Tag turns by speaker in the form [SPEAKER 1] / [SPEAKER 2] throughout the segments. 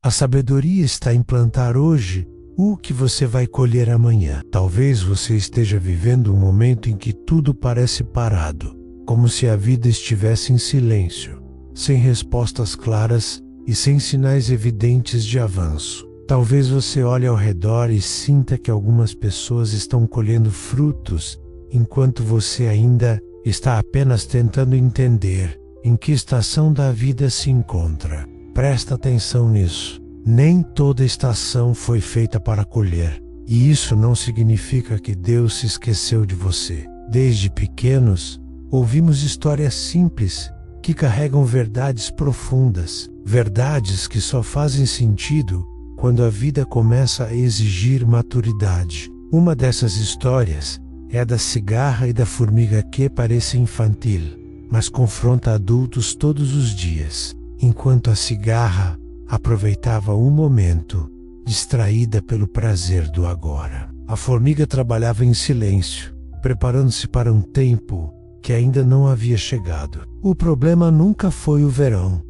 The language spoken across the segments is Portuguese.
[SPEAKER 1] A sabedoria está em plantar hoje o que você vai colher amanhã. Talvez você esteja vivendo um momento em que tudo parece parado, como se a vida estivesse em silêncio, sem respostas claras e sem sinais evidentes de avanço. Talvez você olhe ao redor e sinta que algumas pessoas estão colhendo frutos, enquanto você ainda está apenas tentando entender em que estação da vida se encontra. Presta atenção nisso. Nem toda estação foi feita para colher, e isso não significa que Deus se esqueceu de você. Desde pequenos, ouvimos histórias simples que carregam verdades profundas, verdades que só fazem sentido quando a vida começa a exigir maturidade. Uma dessas histórias é a da cigarra e da formiga que parece infantil, mas confronta adultos todos os dias. Enquanto a cigarra aproveitava um momento, distraída pelo prazer do agora, a formiga trabalhava em silêncio, preparando-se para um tempo que ainda não havia chegado. O problema nunca foi o verão.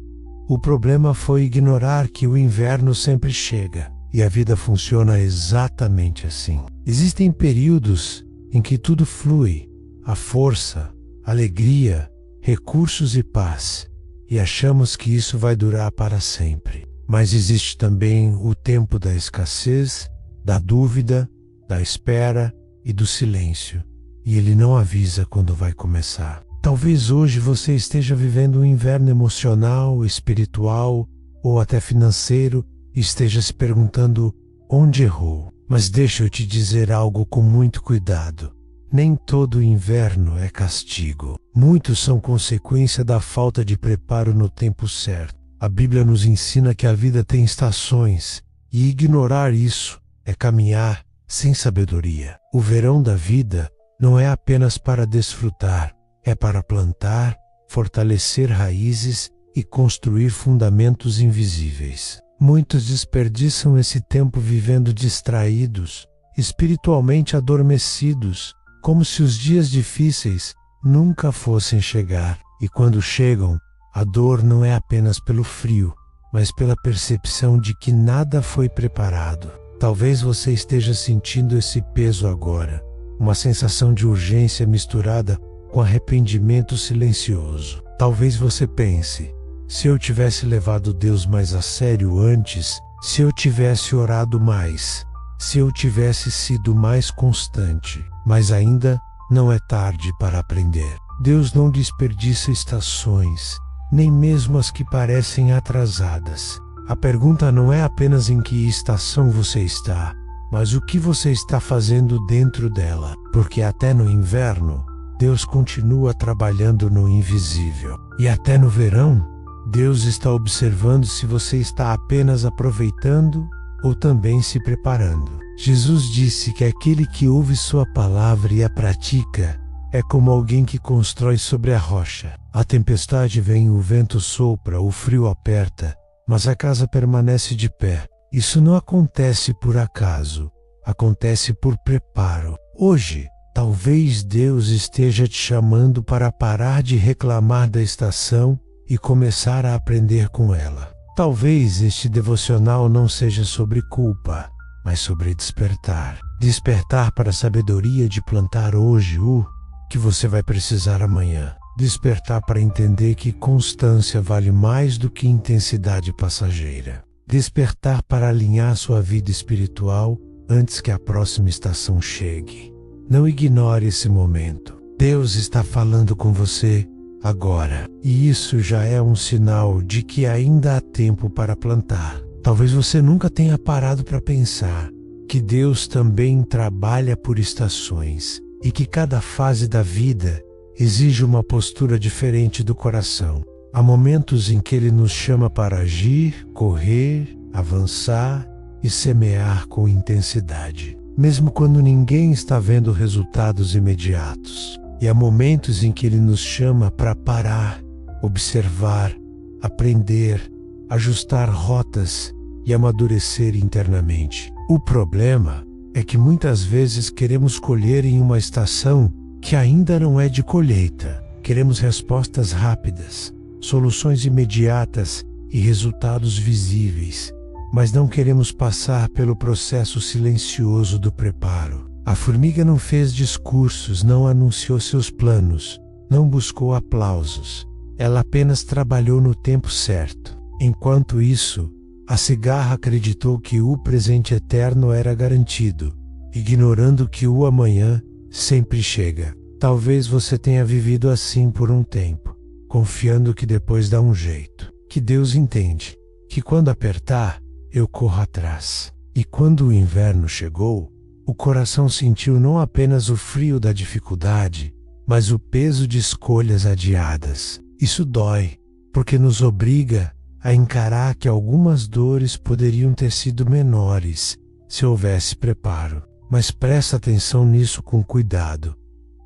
[SPEAKER 1] O problema foi ignorar que o inverno sempre chega, e a vida funciona exatamente assim. Existem períodos em que tudo flui, a força, alegria, recursos e paz, e achamos que isso vai durar para sempre. Mas existe também o tempo da escassez, da dúvida, da espera e do silêncio, e ele não avisa quando vai começar. Talvez hoje você esteja vivendo um inverno emocional, espiritual ou até financeiro e esteja se perguntando onde errou. Mas deixa eu te dizer algo com muito cuidado. Nem todo inverno é castigo. Muitos são consequência da falta de preparo no tempo certo. A Bíblia nos ensina que a vida tem estações, e ignorar isso é caminhar sem sabedoria. O verão da vida não é apenas para desfrutar, é para plantar, fortalecer raízes e construir fundamentos invisíveis. Muitos desperdiçam esse tempo vivendo distraídos, espiritualmente adormecidos, como se os dias difíceis nunca fossem chegar. E quando chegam, a dor não é apenas pelo frio, mas pela percepção de que nada foi preparado. Talvez você esteja sentindo esse peso agora, uma sensação de urgência misturada com arrependimento silencioso. Talvez você pense: se eu tivesse levado Deus mais a sério antes, se eu tivesse orado mais, se eu tivesse sido mais constante. Mas ainda não é tarde para aprender. Deus não desperdiça estações, nem mesmo as que parecem atrasadas. A pergunta não é apenas em que estação você está, mas o que você está fazendo dentro dela. Porque até no inverno, Deus continua trabalhando no invisível. E até no verão, Deus está observando se você está apenas aproveitando ou também se preparando. Jesus disse que aquele que ouve sua palavra e a pratica é como alguém que constrói sobre a rocha. A tempestade vem, o vento sopra, o frio aperta, mas a casa permanece de pé. Isso não acontece por acaso, acontece por preparo. Hoje, talvez Deus esteja te chamando para parar de reclamar da estação e começar a aprender com ela. Talvez este devocional não seja sobre culpa, mas sobre despertar. Despertar para a sabedoria de plantar hoje o que você vai precisar amanhã. Despertar para entender que constância vale mais do que intensidade passageira. Despertar para alinhar sua vida espiritual antes que a próxima estação chegue. Não ignore esse momento. Deus está falando com você agora. E isso já é um sinal de que ainda há tempo para plantar. Talvez você nunca tenha parado para pensar que Deus também trabalha por estações e que cada fase da vida exige uma postura diferente do coração. Há momentos em que Ele nos chama para agir, correr, avançar e semear com intensidade, mesmo quando ninguém está vendo resultados imediatos. E há momentos em que Ele nos chama para parar, observar, aprender, ajustar rotas e amadurecer internamente. O problema é que muitas vezes queremos colher em uma estação que ainda não é de colheita. Queremos respostas rápidas, soluções imediatas e resultados visíveis. mas não queremos passar pelo processo silencioso do preparo. A formiga não fez discursos, não anunciou seus planos, não buscou aplausos. Ela apenas trabalhou no tempo certo. Enquanto isso, a cigarra acreditou que o presente eterno era garantido, ignorando que o amanhã sempre chega. Talvez você tenha vivido assim por um tempo, confiando que depois dá um jeito, que Deus entende, que quando apertar, eu corro atrás. E quando o inverno chegou, o coração sentiu não apenas o frio da dificuldade, mas o peso de escolhas adiadas. Isso dói, porque nos obriga a encarar que algumas dores poderiam ter sido menores se houvesse preparo. Mas presta atenção nisso com cuidado.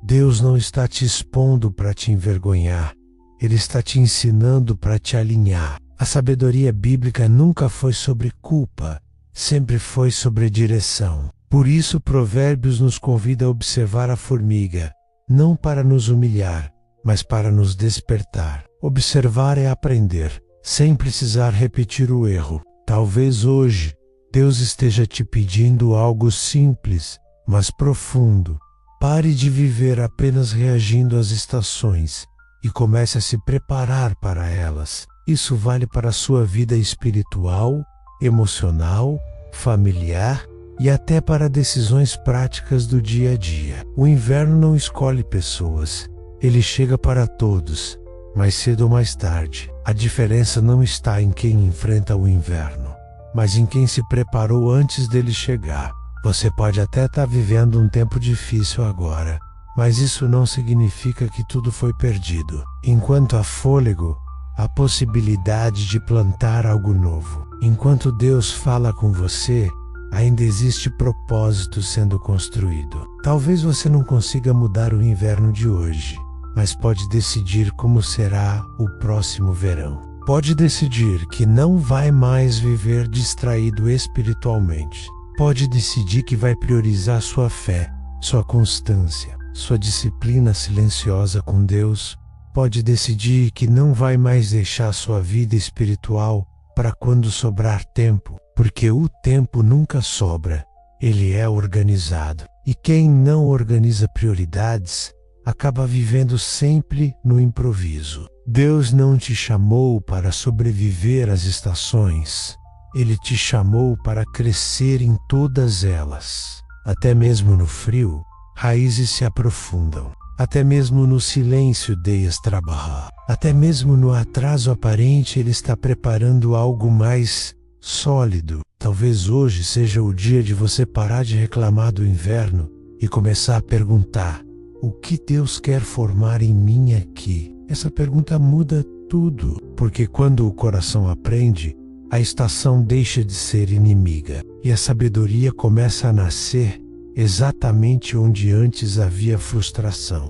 [SPEAKER 1] Deus não está te expondo para te envergonhar, Ele está te ensinando para te alinhar. A sabedoria bíblica nunca foi sobre culpa, sempre foi sobre direção. Por isso Provérbios nos convida a observar a formiga, não para nos humilhar, mas para nos despertar. Observar é aprender, sem precisar repetir o erro. Talvez hoje Deus esteja te pedindo algo simples, mas profundo. Pare de viver apenas reagindo às estações e comece a se preparar para elas. Isso vale para a sua vida espiritual, emocional, familiar e até para decisões práticas do dia a dia. O inverno não escolhe pessoas, ele chega para todos, mais cedo ou mais tarde. A diferença não está em quem enfrenta o inverno, mas em quem se preparou antes dele chegar. Você pode até estar vivendo um tempo difícil agora, mas isso não significa que tudo foi perdido. Enquanto há fôlego, há possibilidade de plantar algo novo. Enquanto Deus fala com você, ainda existe propósito sendo construído. Talvez você não consiga mudar o inverno de hoje, mas pode decidir como será o próximo verão. Pode decidir que não vai mais viver distraído espiritualmente. Pode decidir que vai priorizar sua fé, sua constância, sua disciplina silenciosa com Deus. Pode decidir que não vai mais deixar sua vida espiritual para quando sobrar tempo, porque o tempo nunca sobra, ele é organizado. E quem não organiza prioridades acaba vivendo sempre no improviso. Deus não te chamou para sobreviver às estações. Ele te chamou para crescer em todas elas. Até mesmo no frio, raízes se aprofundam. Até mesmo no silêncio Deus trabalha. Até mesmo no atraso aparente, Ele está preparando algo mais sólido. Talvez hoje seja o dia de você parar de reclamar do inverno e começar a perguntar: o que Deus quer formar em mim aqui? Essa pergunta muda tudo, porque quando o coração aprende, a estação deixa de ser inimiga e a sabedoria começa a nascer exatamente onde antes havia frustração.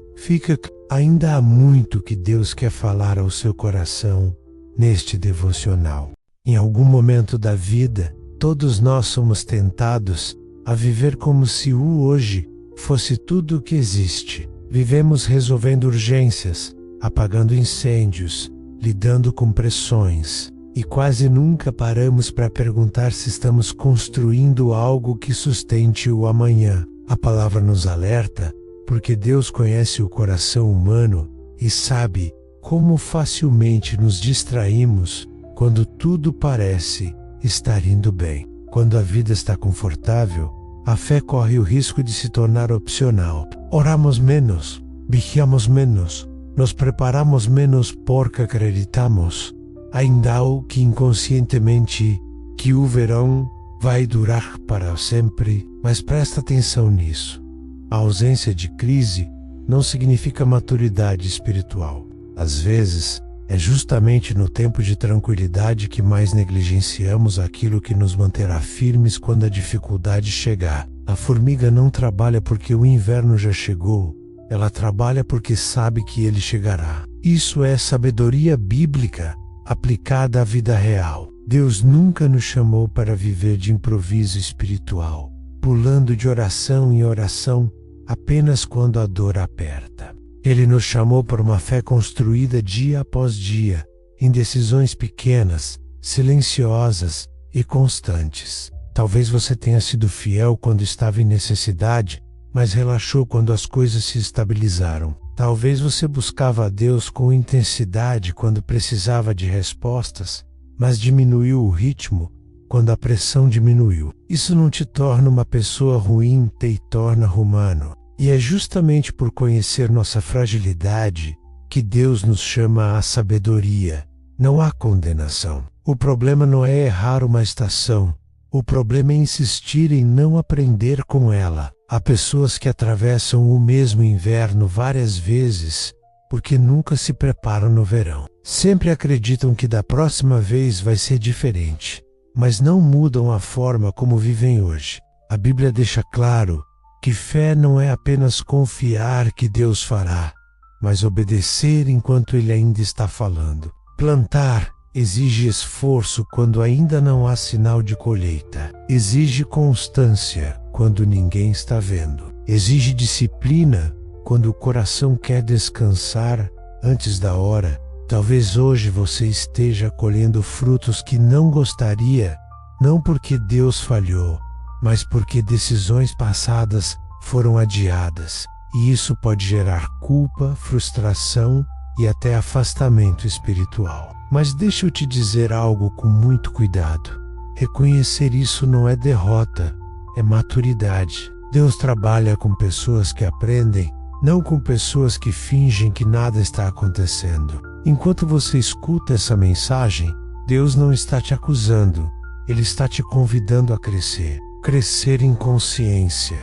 [SPEAKER 1] Ainda há muito que Deus quer falar ao seu coração neste devocional. Em algum momento da vida, todos nós somos tentados a viver como se o hoje fosse tudo o que existe. Vivemos resolvendo urgências, apagando incêndios, lidando com pressões. E quase nunca paramos para perguntar se estamos construindo algo que sustente o amanhã. A palavra nos alerta, porque Deus conhece o coração humano e sabe como facilmente nos distraímos quando tudo parece estar indo bem. Quando a vida está confortável, a fé corre o risco de se tornar opcional. Oramos menos, vigiamos menos, nos preparamos menos porque acreditamos, ainda que inconscientemente, que o verão vai durar para sempre. Mas presta atenção nisso. A ausência de crise não significa maturidade espiritual. Às vezes, é justamente no tempo de tranquilidade que mais negligenciamos aquilo que nos manterá firmes quando a dificuldade chegar. A formiga não trabalha porque o inverno já chegou, ela trabalha porque sabe que ele chegará. Isso é sabedoria bíblica aplicada à vida real. Deus nunca nos chamou para viver de improviso espiritual, pulando de oração em oração apenas quando a dor aperta. Ele nos chamou para uma fé construída dia após dia, em decisões pequenas, silenciosas e constantes. Talvez você tenha sido fiel quando estava em necessidade, mas relaxou quando as coisas se estabilizaram. Talvez você buscava a Deus com intensidade quando precisava de respostas, mas diminuiu o ritmo quando a pressão diminuiu. Isso não te torna uma pessoa ruim, te torna humano. E é justamente por conhecer nossa fragilidade que Deus nos chama à sabedoria. Não há condenação. O problema não é errar uma estação. O problema é insistir em não aprender com ela. Há pessoas que atravessam o mesmo inverno várias vezes porque nunca se preparam no verão. Sempre acreditam que da próxima vez vai ser diferente, mas não mudam a forma como vivem hoje. A Bíblia deixa claro que fé não é apenas confiar que Deus fará, mas obedecer enquanto Ele ainda está falando. Plantar exige esforço quando ainda não há sinal de colheita. Exige constância quando ninguém está vendo. Exige disciplina quando o coração quer descansar antes da hora. Talvez hoje você esteja colhendo frutos que não gostaria, não porque Deus falhou, mas porque decisões passadas foram adiadas. E isso pode gerar culpa, frustração e até afastamento espiritual. Mas deixa eu te dizer algo com muito cuidado. Reconhecer isso não é derrota, é maturidade. Deus trabalha com pessoas que aprendem, não com pessoas que fingem que nada está acontecendo. Enquanto você escuta essa mensagem, Deus não está te acusando, Ele está te convidando a crescer. Crescer em consciência,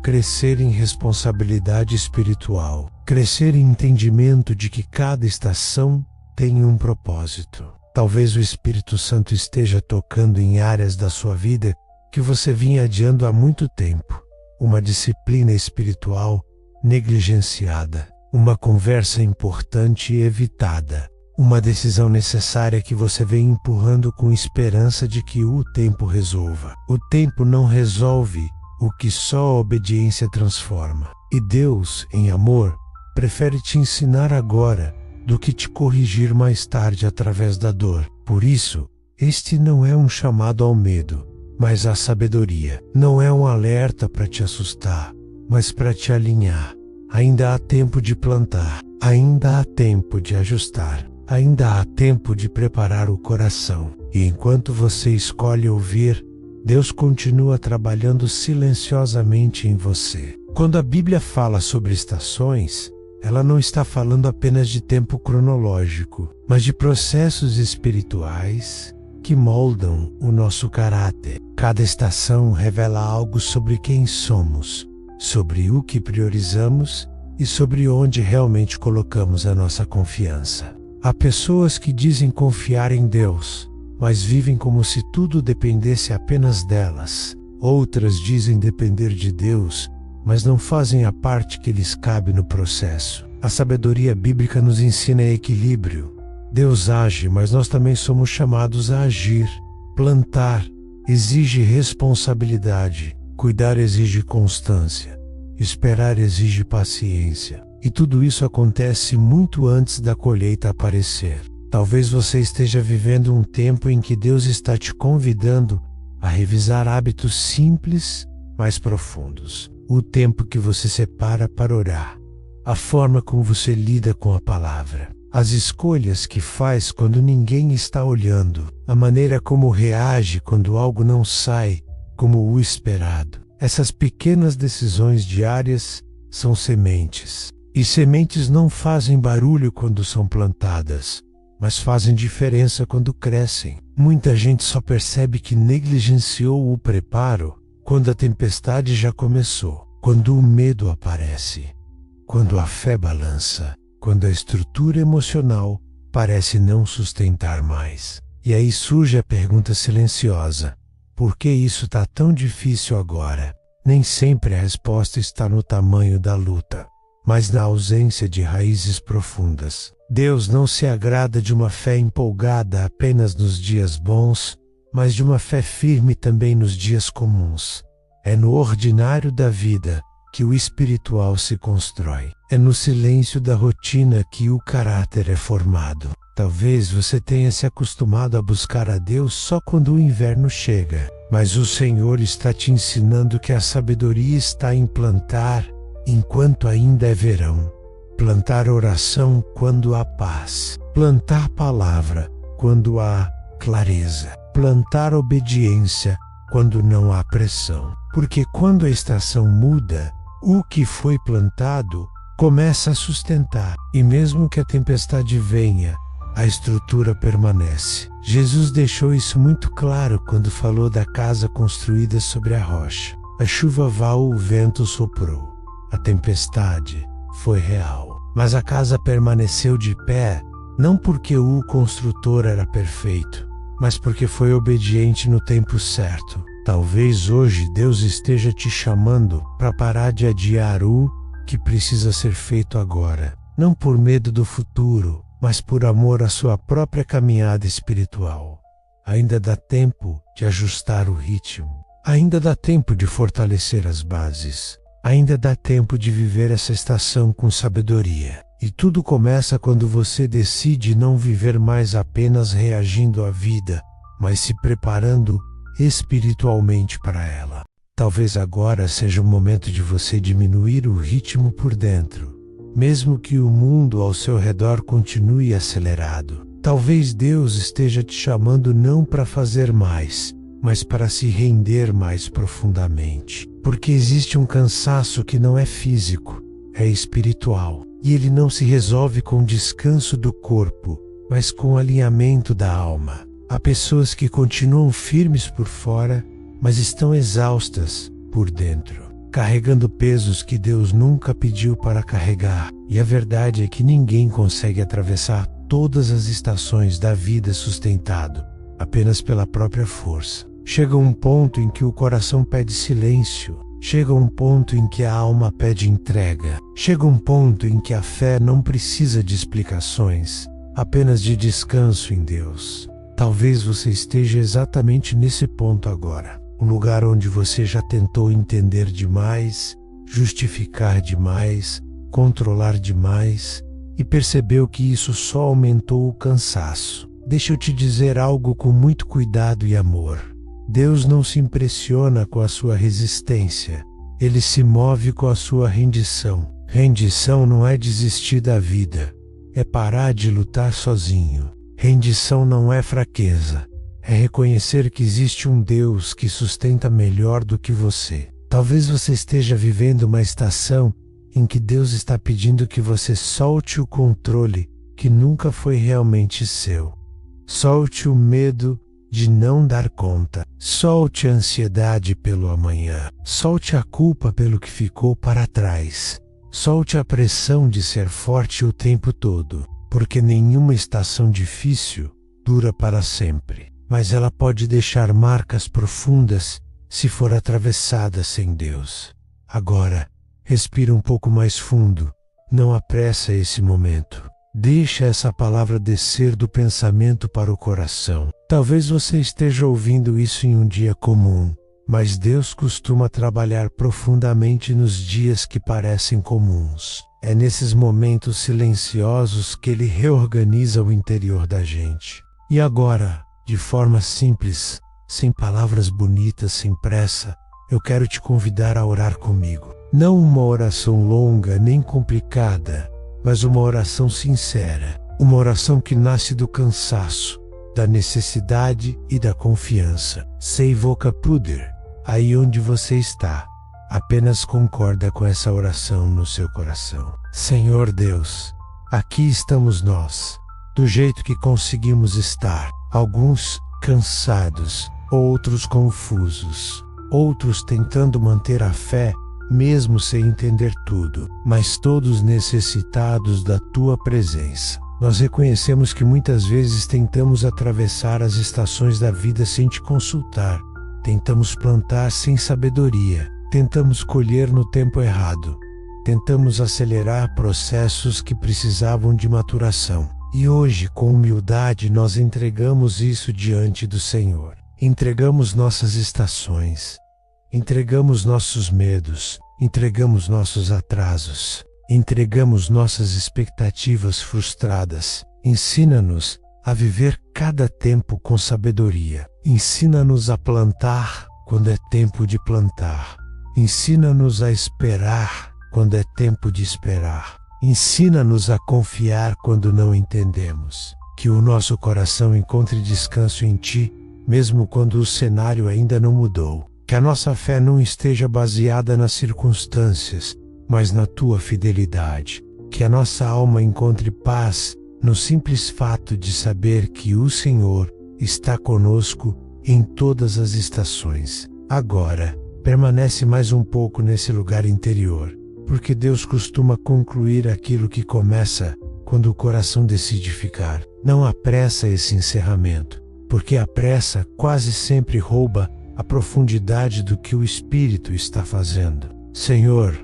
[SPEAKER 1] crescer em responsabilidade espiritual, crescer em entendimento de que cada estação tem um propósito. Talvez o Espírito Santo esteja tocando em áreas da sua vida que você vinha adiando há muito tempo. Uma disciplina espiritual negligenciada, uma conversa importante e evitada, uma decisão necessária que você vem empurrando com esperança de que o tempo resolva. O tempo não resolve o que só a obediência transforma. E Deus, em amor, prefere te ensinar agora do que te corrigir mais tarde através da dor. Por isso, este não é um chamado ao medo, mas à sabedoria. Não é um alerta para te assustar, mas para te alinhar. Ainda há tempo de plantar, ainda há tempo de ajustar, ainda há tempo de preparar o coração. E enquanto você escolhe ouvir, Deus continua trabalhando silenciosamente em você. Quando a Bíblia fala sobre estações, ela não está falando apenas de tempo cronológico, mas de processos espirituais que moldam o nosso caráter. Cada estação revela algo sobre quem somos, sobre o que priorizamos e sobre onde realmente colocamos a nossa confiança. Há pessoas que dizem confiar em Deus, mas vivem como se tudo dependesse apenas delas. Outras dizem depender de Deus, mas não fazem a parte que lhes cabe no processo. A sabedoria bíblica nos ensina equilíbrio. Deus age, mas nós também somos chamados a agir. Plantar exige responsabilidade. Cuidar exige constância, esperar exige paciência, e tudo isso acontece muito antes da colheita aparecer. Talvez você esteja vivendo um tempo em que Deus está te convidando a revisar hábitos simples, mas profundos. O tempo que você separa para orar, a forma como você lida com a palavra, as escolhas que faz quando ninguém está olhando, a maneira como reage quando algo não sai como o esperado. Essas pequenas decisões diárias são sementes. E sementes não fazem barulho quando são plantadas, mas fazem diferença quando crescem. Muita gente só percebe que negligenciou o preparo quando a tempestade já começou, quando o medo aparece, quando a fé balança, quando a estrutura emocional parece não sustentar mais. E aí surge a pergunta silenciosa: por que isso está tão difícil agora? Nem sempre a resposta está no tamanho da luta, mas na ausência de raízes profundas. Deus não se agrada de uma fé empolgada apenas nos dias bons, mas de uma fé firme também nos dias comuns. É no ordinário da vida que o espiritual se constrói. É no silêncio da rotina que o caráter é formado. Talvez você tenha se acostumado a buscar a Deus só quando o inverno chega, mas o Senhor está te ensinando que a sabedoria está em plantar enquanto ainda é verão. Plantar oração quando há paz. Plantar palavra quando há clareza. Plantar obediência quando não há pressão. Porque quando a estação muda, o que foi plantado começa a sustentar. E mesmo que a tempestade venha, a estrutura permanece. Jesus deixou isso muito claro quando falou da casa construída sobre a rocha. A chuva veio, o vento soprou. A tempestade foi real. Mas a casa permaneceu de pé, não porque o construtor era perfeito, mas porque foi obediente no tempo certo. Talvez hoje Deus esteja te chamando para parar de adiar o que precisa ser feito agora. Não por medo do futuro, mas por amor à sua própria caminhada espiritual. Ainda dá tempo de ajustar o ritmo. Ainda dá tempo de fortalecer as bases. Ainda dá tempo de viver essa estação com sabedoria. E tudo começa quando você decide não viver mais apenas reagindo à vida, mas se preparando espiritualmente para ela. Talvez agora seja o momento de você diminuir o ritmo por dentro, mesmo que o mundo ao seu redor continue acelerado. Talvez Deus esteja te chamando não para fazer mais, mas para se render mais profundamente. Porque existe um cansaço que não é físico, é espiritual. E ele não se resolve com o descanso do corpo, mas com o alinhamento da alma. Há pessoas que continuam firmes por fora, mas estão exaustas por dentro, carregando pesos que Deus nunca pediu para carregar. E a verdade é que ninguém consegue atravessar todas as estações da vida sustentado apenas pela própria força. Chega um ponto em que o coração pede silêncio. Chega um ponto em que a alma pede entrega. Chega um ponto em que a fé não precisa de explicações, apenas de descanso em Deus. Talvez você esteja exatamente nesse ponto agora. Um lugar onde você já tentou entender demais, justificar demais, controlar demais e percebeu que isso só aumentou o cansaço. Deixa eu te dizer algo com muito cuidado e amor. Deus não se impressiona com a sua resistência. Ele se move com a sua rendição. Rendição não é desistir da vida, é parar de lutar sozinho. Rendição não é fraqueza, é reconhecer que existe um Deus que sustenta melhor do que você. Talvez você esteja vivendo uma estação em que Deus está pedindo que você solte o controle que nunca foi realmente seu. Solte o medo de não dar conta. Solte a ansiedade pelo amanhã. Solte a culpa pelo que ficou para trás. Solte a pressão de ser forte o tempo todo, porque nenhuma estação difícil dura para sempre, mas ela pode deixar marcas profundas se for atravessada sem Deus. Agora, respira um pouco mais fundo. Não apressa esse momento. Deixa essa palavra descer do pensamento para o coração. Talvez você esteja ouvindo isso em um dia comum, mas Deus costuma trabalhar profundamente nos dias que parecem comuns. É nesses momentos silenciosos que Ele reorganiza o interior da gente. E agora, de forma simples, sem palavras bonitas, sem pressa, eu quero te convidar a orar comigo. Não uma oração longa nem complicada, mas uma oração sincera. Uma oração que nasce do cansaço, da necessidade e da confiança. Sei voca puder, aí onde você está. Apenas concorda com essa oração no seu coração. Senhor Deus, aqui estamos nós, do jeito que conseguimos estar. Alguns cansados, outros confusos, outros tentando manter a fé, mesmo sem entender tudo, mas todos necessitados da Tua presença. Nós reconhecemos que muitas vezes tentamos atravessar as estações da vida sem Te consultar. Tentamos plantar sem sabedoria. Tentamos colher no tempo errado. Tentamos acelerar processos que precisavam de maturação. E hoje, com humildade, nós entregamos isso diante do Senhor. Entregamos nossas estações. entregamos nossos medos, entregamos nossos atrasos, entregamos nossas expectativas frustradas. Ensina-nos a viver cada tempo com sabedoria. Ensina-nos a plantar quando é tempo de plantar. Ensina-nos a esperar quando é tempo de esperar. Ensina-nos a confiar quando não entendemos. Que o nosso coração encontre descanso em Ti, mesmo quando o cenário ainda não mudou. Que a nossa fé não esteja baseada nas circunstâncias, mas na Tua fidelidade. Que a nossa alma encontre paz no simples fato de saber que o Senhor está conosco em todas as estações. Agora, permanece mais um pouco nesse lugar interior, porque Deus costuma concluir aquilo que começa quando o coração decide ficar. Não apressa esse encerramento, porque a pressa quase sempre rouba a profundidade do que o Espírito está fazendo. Senhor,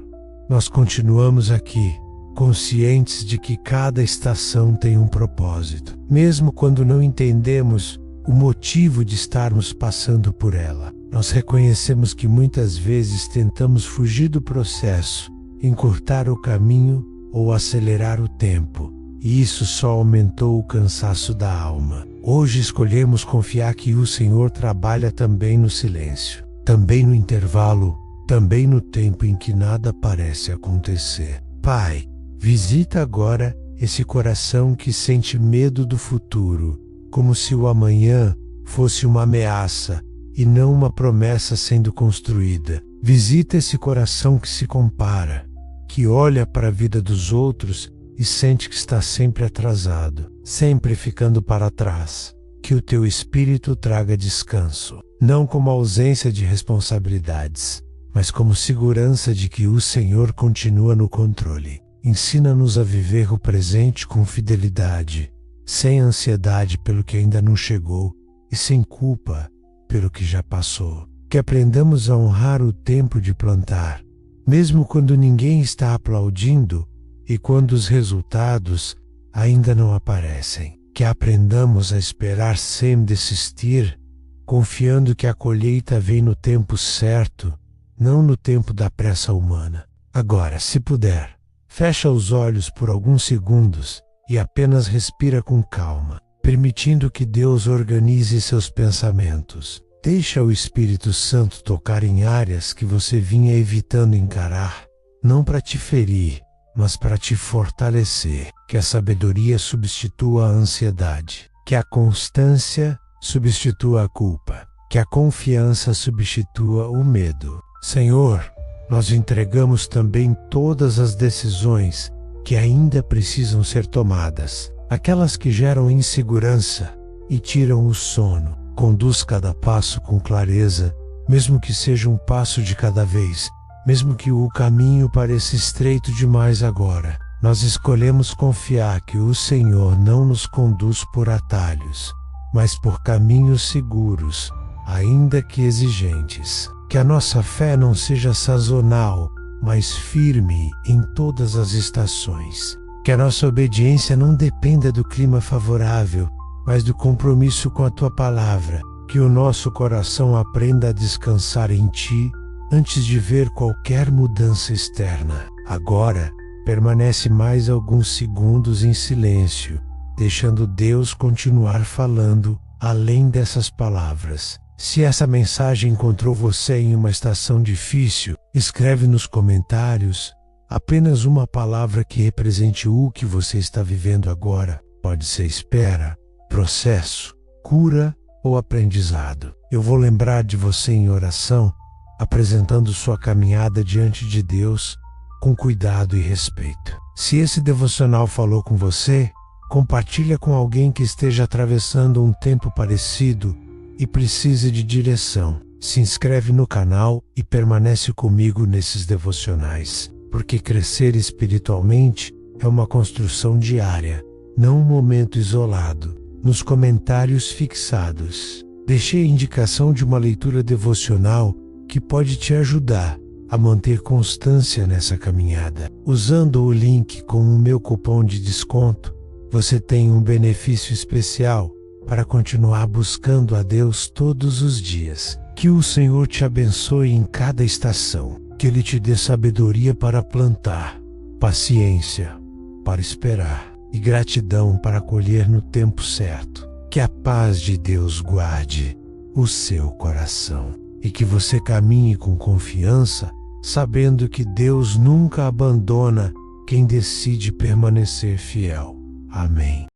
[SPEAKER 1] nós continuamos aqui, conscientes de que cada estação tem um propósito, mesmo quando não entendemos o motivo de estarmos passando por ela. Nós reconhecemos que muitas vezes tentamos fugir do processo, encurtar o caminho ou acelerar o tempo, e isso só aumentou o cansaço da alma. Hoje escolhemos confiar que o Senhor trabalha também no silêncio, também no intervalo, também no tempo em que nada parece acontecer. Pai, visita agora esse coração que sente medo do futuro, como se o amanhã fosse uma ameaça e não uma promessa sendo construída. Visita esse coração que se compara, que olha para a vida dos outros e sente que está sempre atrasado, sempre ficando para trás. Que o Teu Espírito traga descanso, não como ausência de responsabilidades, mas como segurança de que o Senhor continua no controle. Ensina-nos a viver o presente com fidelidade, sem ansiedade pelo que ainda não chegou e sem culpa pelo que já passou. Que aprendamos a honrar o tempo de plantar, mesmo quando ninguém está aplaudindo e quando os resultados ainda não aparecem. Que aprendamos a esperar sem desistir, confiando que a colheita vem no tempo certo, não no tempo da pressa humana. Agora, se puder, fecha os olhos por alguns segundos e apenas respira com calma, permitindo que Deus organize seus pensamentos. Deixa o Espírito Santo tocar em áreas que você vinha evitando encarar, não para te ferir, mas para te fortalecer. Que a sabedoria substitua a ansiedade, que a constância substitua a culpa, que a confiança substitua o medo. Senhor, nós entregamos também todas as decisões que ainda precisam ser tomadas, aquelas que geram insegurança e tiram o sono. Conduz cada passo com clareza, mesmo que seja um passo de cada vez, mesmo que o caminho pareça estreito demais agora. Nós escolhemos confiar que o Senhor não nos conduz por atalhos, mas por caminhos seguros, ainda que exigentes. Que a nossa fé não seja sazonal, mas firme em todas as estações. Que a nossa obediência não dependa do clima favorável, mas do compromisso com a Tua palavra. Que o nosso coração aprenda a descansar em Ti antes de ver qualquer mudança externa. Agora, permanece mais alguns segundos em silêncio, deixando Deus continuar falando além dessas palavras. Se essa mensagem encontrou você em uma estação difícil, escreve nos comentários apenas uma palavra que represente o que você está vivendo agora. Pode ser espera, processo, cura ou aprendizado. Eu vou lembrar de você em oração, apresentando sua caminhada diante de Deus com cuidado e respeito. Se esse devocional falou com você, compartilha com alguém que esteja atravessando um tempo parecido e precise de direção. Se inscreve no canal e permanece comigo nesses devocionais, porque crescer espiritualmente é uma construção diária, não um momento isolado. Nos comentários fixados, deixei a indicação de uma leitura devocional que pode te ajudar a manter constância nessa caminhada. Usando o link com o meu cupom de desconto, você tem um benefício especial para continuar buscando a Deus todos os dias. Que o Senhor te abençoe em cada estação. Que Ele te dê sabedoria para plantar, paciência para esperar e gratidão para colher no tempo certo. Que a paz de Deus guarde o seu coração e que você caminhe com confiança, sabendo que Deus nunca abandona quem decide permanecer fiel. Amém.